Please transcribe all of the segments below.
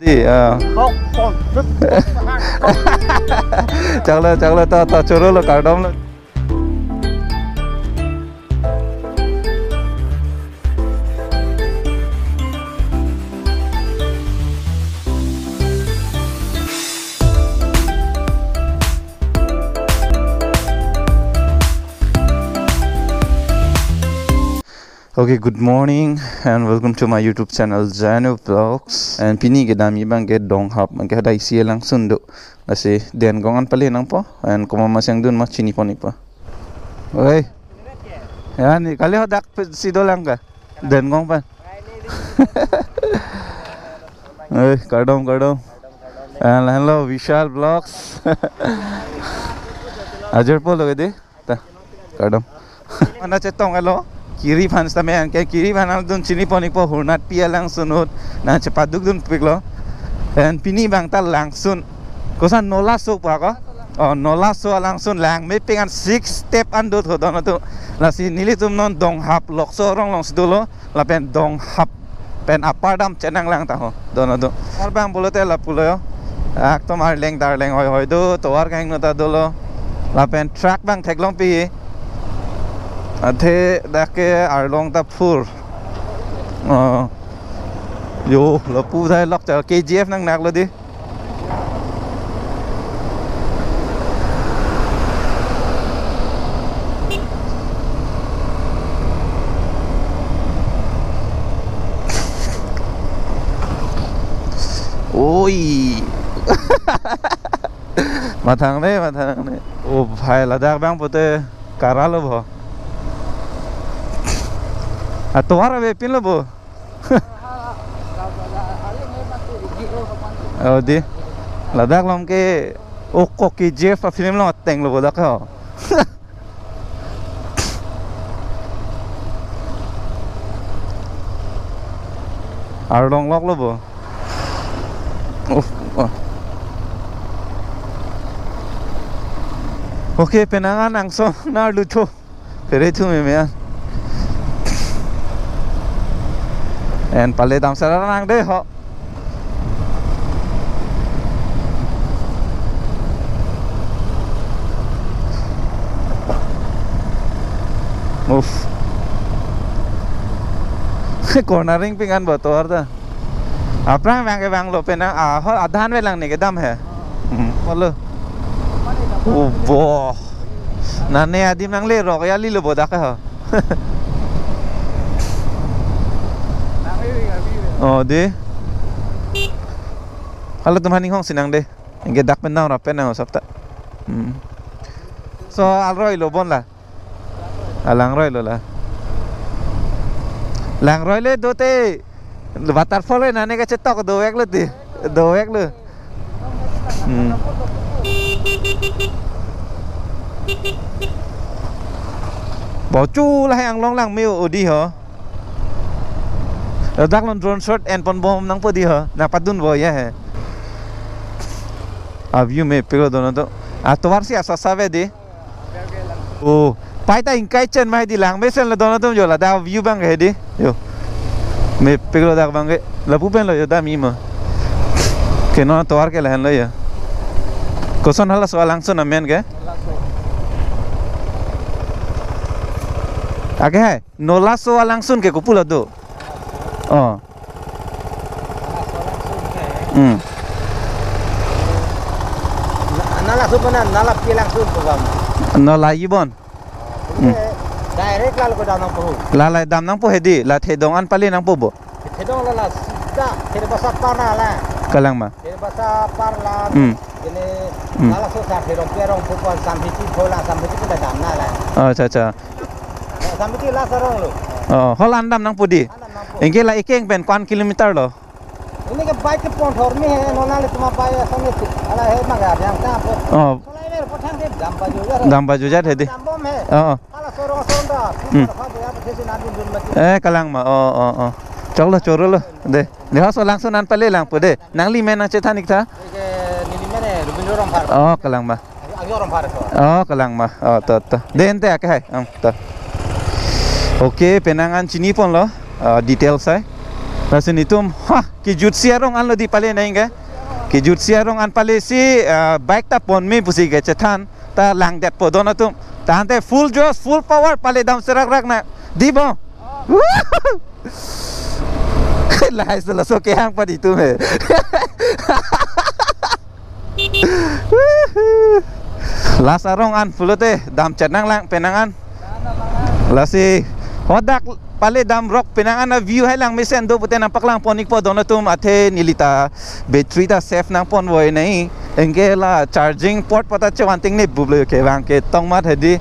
Di Chakla ta choro lo kardom lo. Okay, good morning and welcome to my YouTube channel Janu Vlogs. And pini ke dami bang ke dong hap bang ke ada isi lang sundo. Nasi den gongan pali nang po and kuma masang dun mas chini poni po. Oi, ya ni kali hodak sido lang ka den gong pan. Oi, kardom. And hello Vishal Vlogs. Ajar po loge de ta kardom. Mana cetong hello. Kiri pan stamean ke kiri panal dun chini ponik po hurnat pia langsun hut na cepaduk dun piklo and pini bang tal langsun kosan nola so pa ko oh nola so langsun lang me pengan 6 step andut ho dono tu lasi nili tum non dong hap lok so rong long sdulo la pen dong hap pen apadam cenang lang ta ho dono tu ar bang bolote la pulo yo ak tomar leng darleng hoy do to ar kaing no ta dolo la pen track bang theklong pi Ate dake arlong ta phur yo lo pu thai lok cha KGF nang nak lo di oi mathang ne o bhai Ladakh bang pote karalo bho तुम्हारा वे pin low बो दी लद्दाख लम के ओ कोकी Jeff film लो तेंग लो बो दखो आर लोंग लक लो बो ओके पेनांगा नांगसो ना लुथो फेरे थु मे and pale dam sarang deh ho uff cornering pingan botor ta apna bang lo pena ho adhan ve lang ne ke dam hai bolo oh bo nane adim nang le rok ya li lo bodak ha oh deh kalau teman hong sinang deh ingin dak penau rapen nang sabta so alroy lo bon la alang roy lo la lang roy le dote waterfall le nane ka cetok doek lo di doek lo bỏ chu là hàng long lang miêu odi hả dak lon drone shot and pon bom nang podi ha na padun bo ya hai view me pego dono to tomar si asa sabe de oh paita inkai chen mai di lang me sen la dono to jo la da view bang he di yo me pego dak bang la pu pen lo yo da mi ma ke no towar ke la han lo ya koson hala so langsun na men ke age hai nola so langsun ke kupula do oh nala supana nala pilang sup bam nala ibon direct lal ko dam nang po lalai dam nang po hedi la thedong an pali nang po bo thedong la sita thede basa parna la kalang ma thede basa parla ini nala so sa thedong perong pupon samhiti thola samhiti ko dam na la acha samhiti la sarong lo oh holan dam nang po di Engke la ikeng pen kwan kilometer lo. Ini ke bike ke pon thor mi he nona le tuma pai samne ala he maga yang ta po. Oh. Solai mer pothang de dam baju jar he di. Dam bom he. Oh. Ala sorong sonda. Pha de ya thesi na dun mati. Kalang ma oh. Chok lo choro lo de. De so langsung nan pale lang po de. Nang li men nang cethanik tha. Ke nili mene rubin rom phar. Oh kalang ma. Agi rom phar so. Oh kalang ma. Oh ta. De ente ak hai. Ta. Oke penangan chini pon lo. Detail saya Lasin itum ki jut siarong an lo di pale naing ke ki jut siarong an pale si bike ta pon me pusi ke chethan ta lang det podon atum ta ante full joss full power pale dam serak rak na di bo lai sala so ke hang padi tu me las arong an fulote dam chenang lang penangan lasi hodak pale dam rock penangan na view hai lang mesen do pute nampak lang ponik po dono tum athe nilita battery ta safe nang pon boy nahi engke la charging port pata che wanting ne bublo ke wang ke tong mat hedi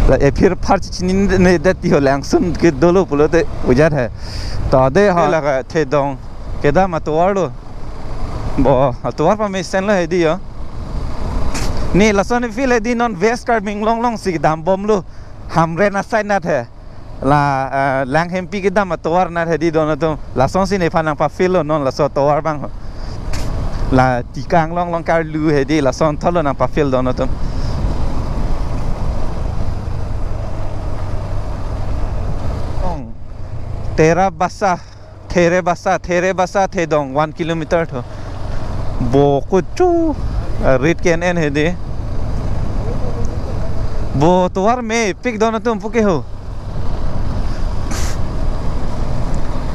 la e phir phar chinin ne dati ho lang sun ke dolo pulote ujar hai to de ha laga the dong ke da matwar lo bo atwar pa mesen la hedi yo ni lason feel hedi non west card ming long long si dam bom lo hamre na sai na the la lang hempi ke dam atwar na hedi dono tum la son si ne phanang pa feel lo non la so tawar bang la tikang long long kar lu hedi la son thalo na pa feel dono tum tera basa there basa the dong 1 kilometer tho bo ko chu rit ken en hedi bo tawar me pick dono tum puke ho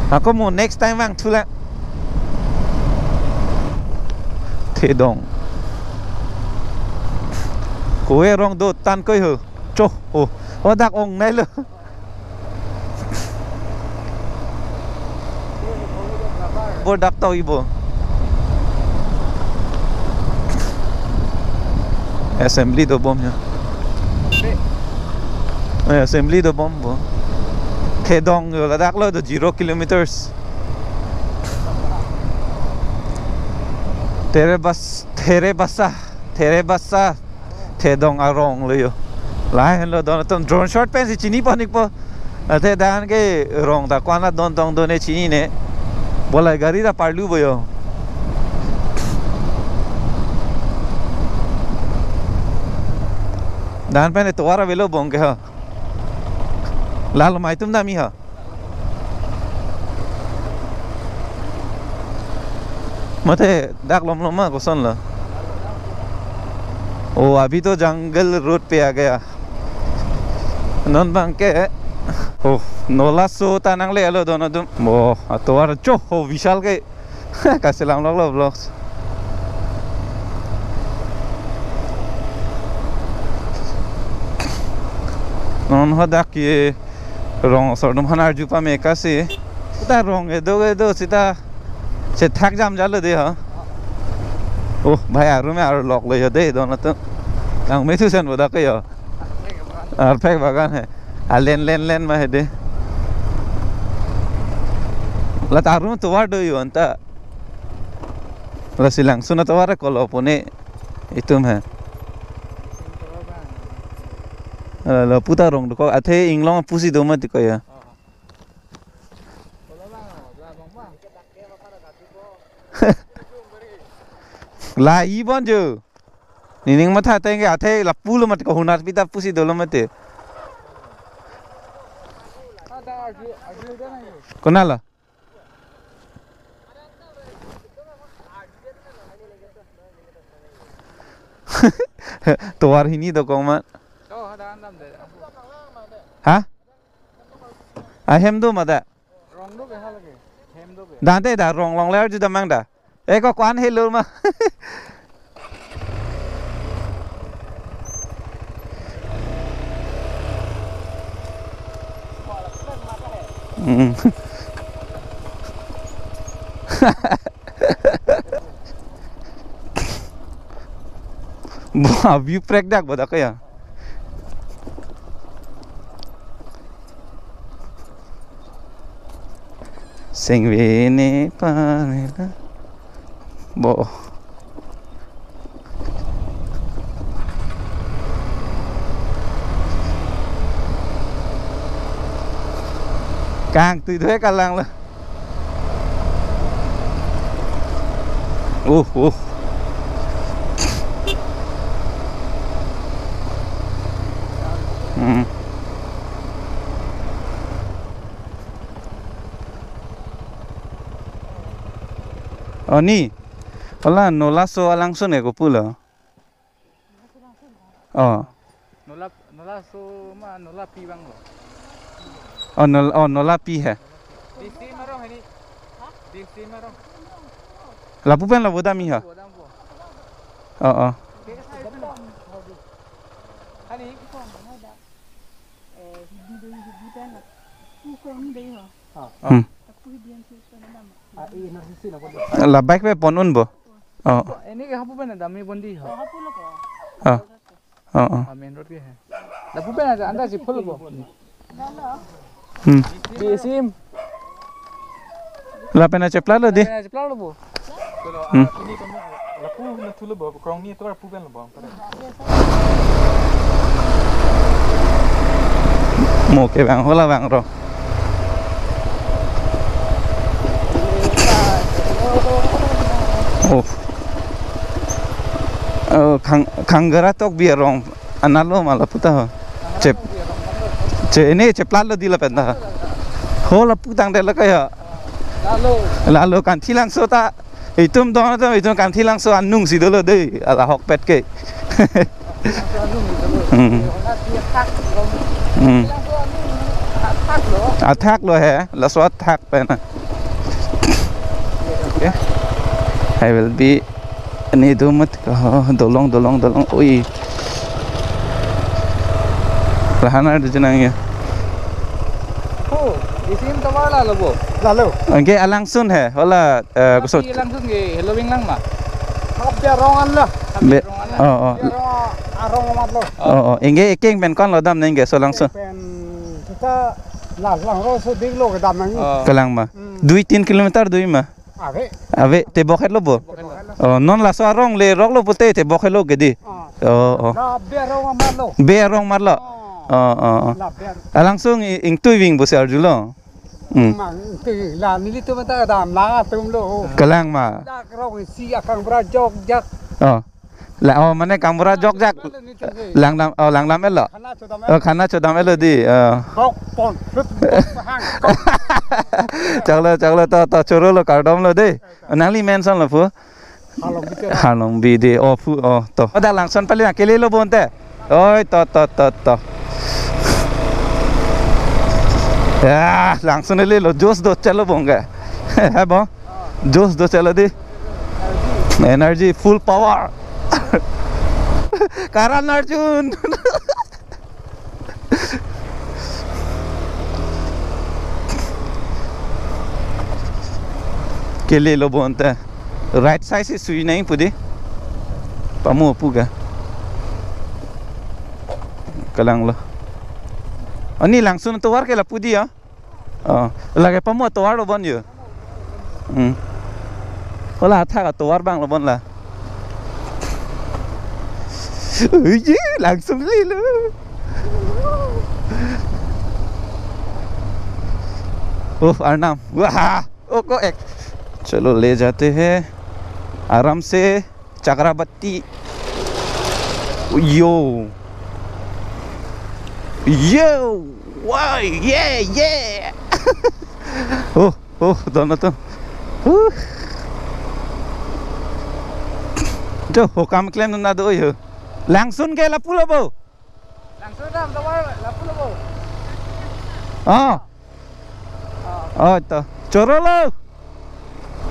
ako mo next time wang thula the dong koe rong do tan koi ho cho o dak ong nai lo bo dak tau ibo assembly do bom ya assembly do bom bo the dong la dak lo do 0 kilometers there basa the dong arong lo yo lai lo don ton drone shot pen si chini panik po athe dan ke rong da kwana don tong do ne chini ne bolai gari da parlu boyo dan pen to wara velo bong ke ha lalo mai tum da mi ha mate dak lom lom ma ko son la ओ अभी तो जंगल रोड पे आ गया नॉन बंके ओ नोला सो तानंग ले आलो दोनों तुम वो तो वार चो हो विशाल के कैसे लाम लोग लो ब्लॉग्स नॉन हो दाक ये रोंग सोडम हनार जुपा में कैसे उता रोंग है दो सीता से थक जाम जालो दे हा ओ भाई आरु में आरु लॉक ले दे दोनों तो ang may tusan mo da kayo perfect bagan hai len ma hede la taru to wado yo anta la silang suna to wara kolo pone itum hai la puta rong ko athe inglong pusi do ma ti ko ya la ibon jo nining matha tenge athe la pulo mat ko hunar pita pusi dolo mate konala towar hini do kong ma ha ahem do mada rong do ke halage hem do ke dante da rong long ler ju da mang da e ko kwan hello ma Wah, view prek dak boda kaya. Sing vene panela. Bo. Càng tùy thuế cả làng luôn. Oh ni. Wala nola so alangsun e ko pula. Oh. Nola so ma nola pi bang lo. Oh nola pi hai. DC marong ini. DC marong. Lapu pen la boda mi ha. Oh. Ani La bike pe ponun bo. Oh. ini ke hapu pen dami bondi ho. Oh. Main road ke hai. Hapu pen ada anda si full bo. DC La pena cepla lo di. Cepla lo bo. Kalau ini kamu lapu na thulu bo krong ni to hapu pen lo bo. Mo ke bang hola bang ro. Oh, kanggara tok biarong analo malah puta cep ini ceplat lo di la penda hola putang de la kaya lalu kan thilang so ta itum dona ta itum kan thilang so annung si dolo de ala hok pet ke attack lo hai la so attack pe na okay I will be ini dumat dolong oi lahana de jenang ya oh isim tomar la lobo lalu okay alangsun hai wala kusot alangsun ge halloween lang ma habya rongan la arong mat lo inge ekeng ben kon lo dam nenge so langsun pen kita lang ro so ding lo ke dam nang kalang ma 2-3 kilometer dui ma ave te bokhet lo bo non la so arong le rok lo pute te bokhet lo gedi na be arong mar lo langsung ing tuwing bo sar julo la ni tu mata dam la tum lo kalang ma dak ro si akang bra jok jak la mane kamera jok jak langlam elo khana chodam elo di kok pon hang chagla to choro lo kardom lo de nangli mention lo fu halong bi de fu to da langson pali akele lo bonte oi to langson le lo jos do chalo bonga hai bo jos do chalo di energy full power Karan Arjun kele lo bonta right side se sui nahi pude pamu puga kalang lo ani langsung to war ke la pudi ya lage pamu to war lo bon yo hola tha ka to war bang lo bon la langsung ले लो अर्नाम ओ को एक चलो ले जाते हैं आराम से चक्राबत्ती यो वाह ये ओह दोनों तो जो हुकाम क्लेम ना दो यो Langsun ke lapu lo bo. Langsun dam tawar lapu lo bo. To. Choro lo.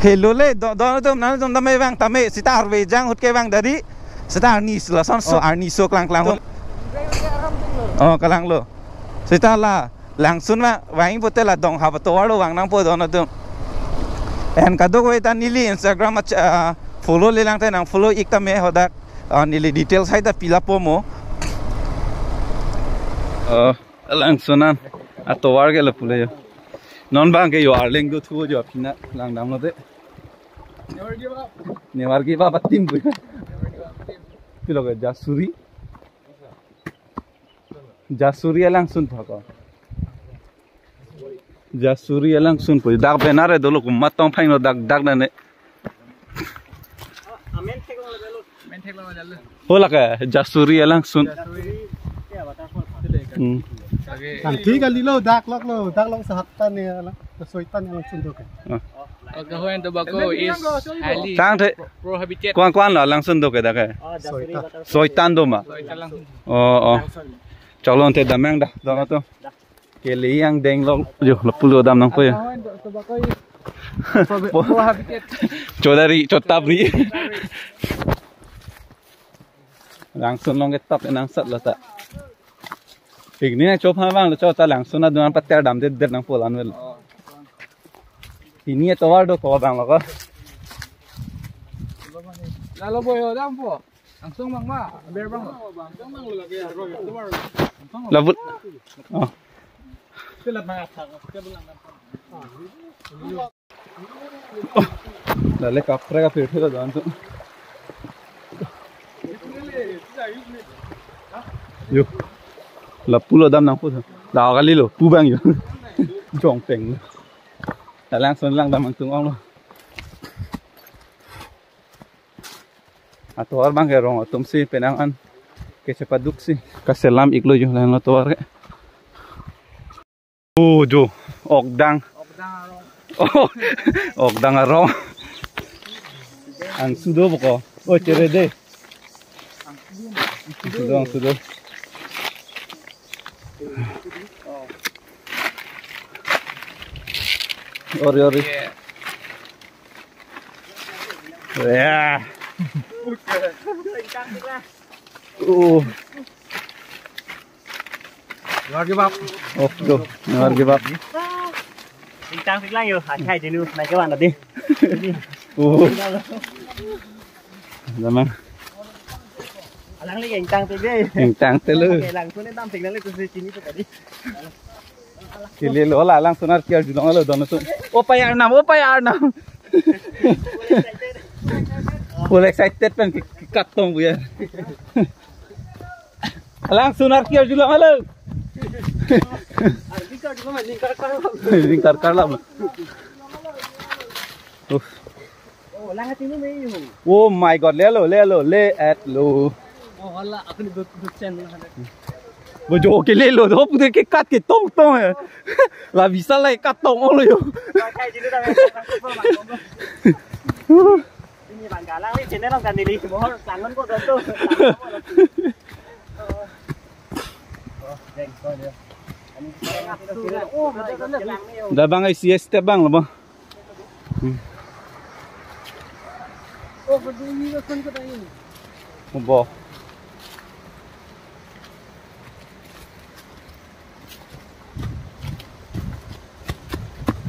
Hello le do nan dom dam bang tame sita arwe jang hut ke bang dari. Sita arni la son so arni so klang kalang lo. Sita la langsun ma wang pote la dong ha to walo wang nang po don dom. En kado ko eta nili Instagram follow le lang ta nang follow ikta me hodak nili details hai da pila pomo langsunan ato warge la pule yo non bang ke yo arling do thu jo phina lang dam lo de never give up tim bu pilo ge jasuri langsun phako jasuri langsun pu dag benare dolo kum matong phain lo dag na ne होला का jasuri langsung kan tiga lilo dak lok sahat tan ya la soitan langsung tuh kan Pagkahuyan tobacco is highly Tang thế prohibited. quan quan là lang sun do cái đó cái soi tan do mà cháu luôn thế đam mang đó đó to cái lý yang đeng lo yo là pulo đam nang pui Pagkahuyan tobacco is prohibited. chodari chotabri lang sun long cái tập nang sat là ta igni chop ha wang lo cho ta lang sun na duan patter dam de der nang polan vel ini to war do ko bang lo Lalo boyo dam po. Langsung bang ma, ber bang. labut oh Sila mga thang, dale kapre ka pir thila dan tu yo la pulo dam nang pu da ga li lo pu bang yo jong peng ta lang son lang dam ang tung ong lo ator bang ke rong tum si penang an ke cepaduk si ka selam iklo yo lang lo tor ke jo ok dang ok dang arong ang sudo ko o chere de sudo ori ya Never give up. oh go never give up Trang thích lắm nhiều, hay thì nu này các bạn đặt đi. Zaman Lắng lấy anh Trang tới đi. yang tang telu Cái làng xuống đến Nam Thịnh lắng lấy tôi chín cho cả đi. kili lo la lang sonar kial julong lo don tu opa ya arnam full excited pen katong bu ya lang sonar kial julong lo lingkar lah Oh, làng cái tiếng mấy hùng. oh my god le at lo Oh, Allah, aku ni dut sen. bo jo ke le lo do pu ke kat ke tong tong la visa lai kat tong lo yo Hay thì nu ta ini bang galang ni sini long kan diri. Mohon tangan kok tu. Oh, da bang ai siesta bang lo ba oh, berdiri kan kau ini. bo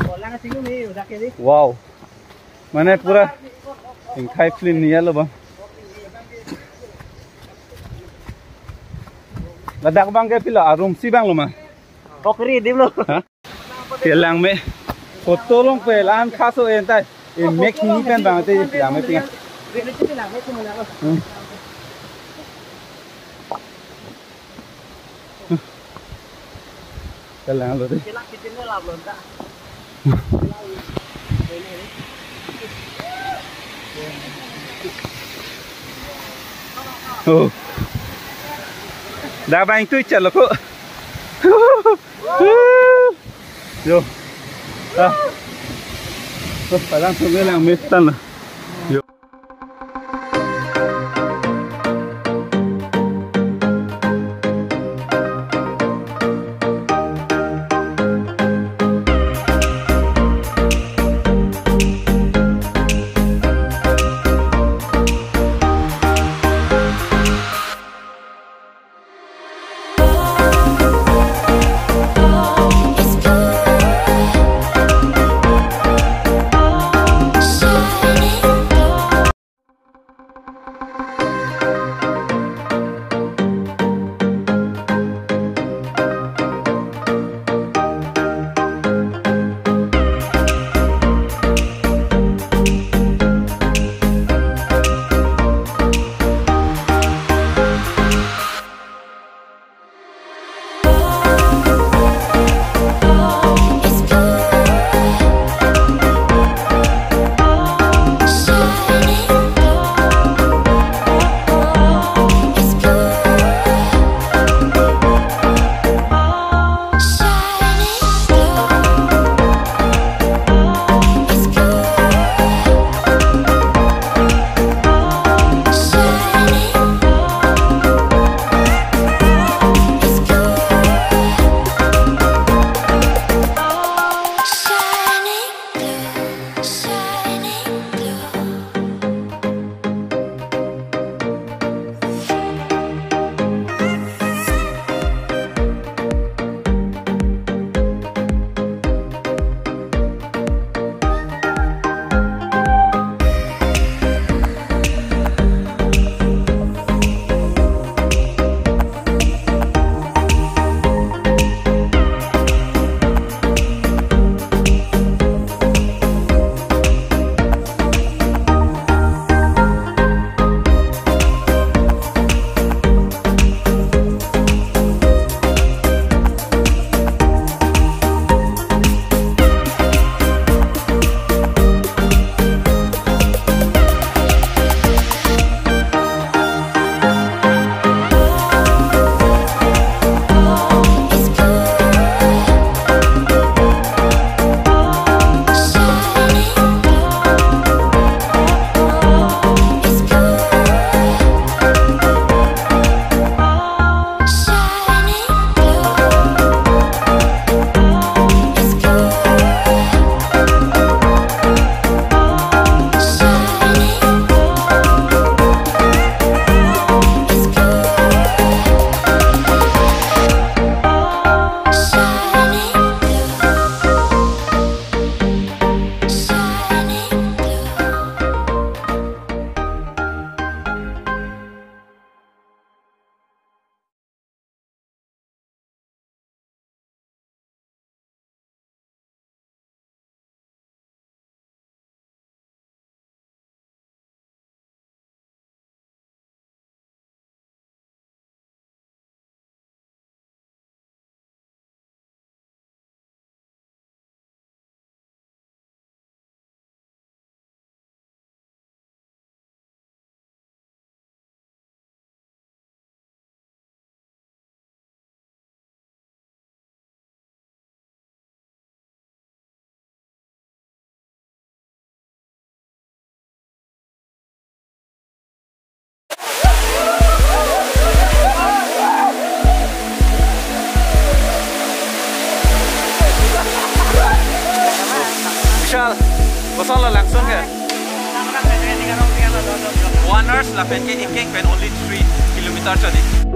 Oh, làng cái tiếng mấy udah ke đi. wow mana pura in khai film ni lo ba ladak bang ke pila arum si bang lo ma Oh, kiri dim lo. ha kelang me foto long pe lan khaso en tai in make ni pen bang te yang me pinga Ini tu làng cái cuma làng. kelang lo te Cái làng cái tiếng nó làm luôn ta. oh da bang tu chalo ko yo ah palang tu kelang me tan lo yo It's pure, shining. langsung ke. 1 hours lah pen ke ikeng pen only 3 kilometer jadi.